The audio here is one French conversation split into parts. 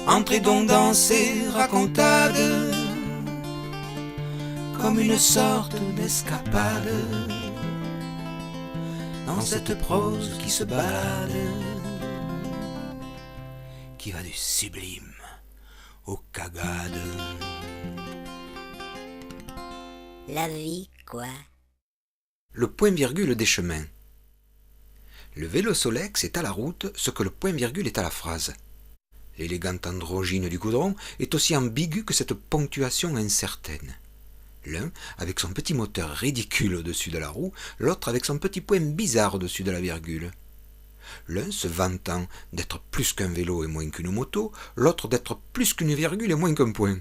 Entrez donc dans ces racontades, comme une sorte d'escapade, dans cette prose qui se balade, qui va du sublime au cagade. La vie, quoi. Le point-virgule des chemins. Le vélo Solex est à la route ce que le point-virgule est à la phrase. L'élégante androgyne du goudron est aussi ambiguë que cette ponctuation incertaine. L'un avec son petit moteur ridicule au-dessus de la roue, l'autre avec son petit point bizarre au-dessus de la virgule. L'un se vantant d'être plus qu'un vélo et moins qu'une moto, l'autre d'être plus qu'une virgule et moins qu'un point.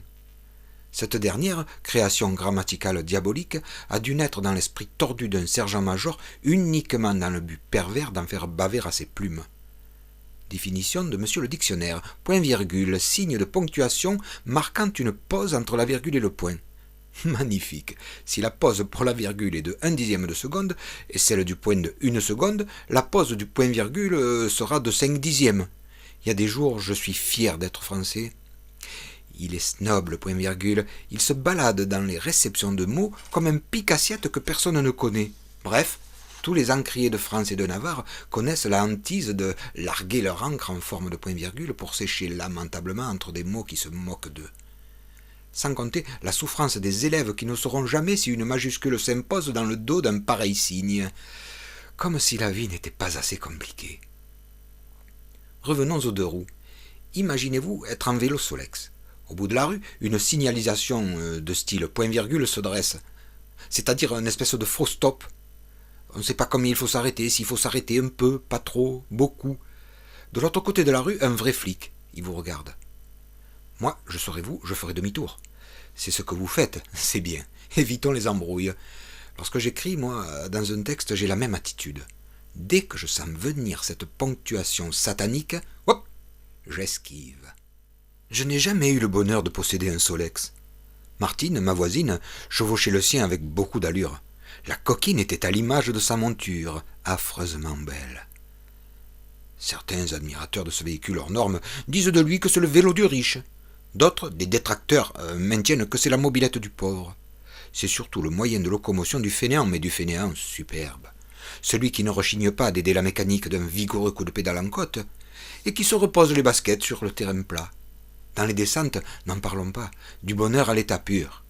Cette dernière, création grammaticale diabolique, a dû naître dans l'esprit tordu d'un sergent-major uniquement dans le but pervers d'en faire baver à ses plumes. Définition de Monsieur le Dictionnaire, point-virgule, signe de ponctuation marquant une pause entre la virgule et le point. Magnifique. Si la pause pour la virgule est de 1/10 de seconde et celle du point de 1 seconde, la pause du point-virgule sera de 5/10. Il y a des jours, je suis fier d'être français. Il est snob, le point-virgule. Il se balade dans les réceptions de mots comme un pic-assiette que personne ne connaît. Bref, tous les encriers de France et de Navarre connaissent la hantise de larguer leur encre en forme de point-virgule pour sécher lamentablement entre des mots qui se moquent d'eux. Sans compter la souffrance des élèves qui ne sauront jamais si une majuscule s'impose dans le dos d'un pareil signe. Comme si la vie n'était pas assez compliquée. Revenons aux deux roues. Imaginez-vous être en vélo Solex. Au bout de la rue, une signalisation de style point-virgule se dresse, c'est-à-dire une espèce de faux stop. On ne sait pas combien il faut s'arrêter, s'il faut s'arrêter un peu, pas trop, beaucoup. De l'autre côté de la rue, un vrai flic, il vous regarde. Moi, je serais vous, je ferais demi-tour. C'est ce que vous faites, c'est bien. Évitons les embrouilles. Lorsque j'écris, moi, dans un texte, j'ai la même attitude. Dès que je sens venir cette ponctuation satanique, hop, j'esquive. Je n'ai jamais eu le bonheur de posséder un Solex. Martine, ma voisine, chevauchait le sien avec beaucoup d'allure. La coquine était à l'image de sa monture, affreusement belle. Certains admirateurs de ce véhicule hors norme disent de lui que c'est le vélo du riche. D'autres, des détracteurs, maintiennent que c'est la mobilette du pauvre. C'est surtout le moyen de locomotion du fainéant, mais du fainéant superbe. Celui qui ne rechigne pas d'aider la mécanique d'un vigoureux coup de pédale en côte, et qui se repose les baskets sur le terrain plat. Dans les descentes, n'en parlons pas, du bonheur à l'état pur.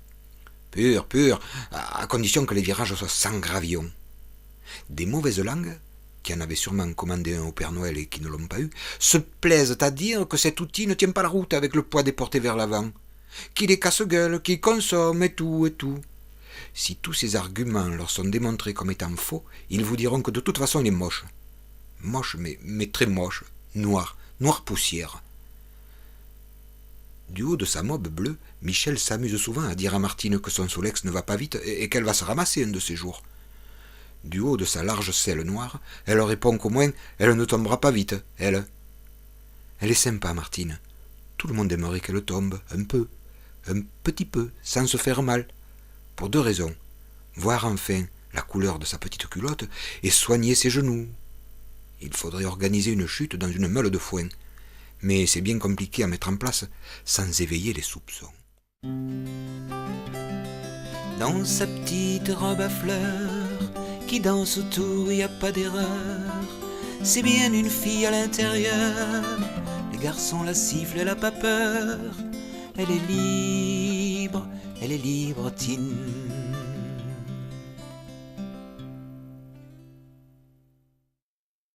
Pur, à condition que les virages soient sans gravillon. Des mauvaises langues, qui en avaient sûrement commandé un au Père Noël et qui ne l'ont pas eu, se plaisent à dire que cet outil ne tient pas la route avec le poids déporté vers l'avant, qu'il est casse-gueule, qu'il consomme et tout. Si tous ces arguments leur sont démontrés comme étant faux, ils vous diront que de toute façon il est moche. Moche, mais très moche, noir poussière. Du haut de sa mobe bleue, Michel s'amuse souvent à dire à Martine que son Solex ne va pas vite et qu'elle va se ramasser un de ces jours. Du haut de sa large selle noire, elle répond qu'au moins elle ne tombera pas vite, elle. Elle est sympa, Martine. Tout le monde aimerait qu'elle tombe, un petit peu, sans se faire mal. Pour deux raisons. Voir enfin la couleur de sa petite culotte et soigner ses genoux. Il faudrait organiser une chute dans une meule de foin. Mais c'est bien compliqué à mettre en place sans éveiller les soupçons. Dans sa petite robe à fleurs, qui danse autour, y a pas d'erreur. C'est bien une fille à l'intérieur, les garçons la sifflent, elle a pas peur. Elle est libre, libertine.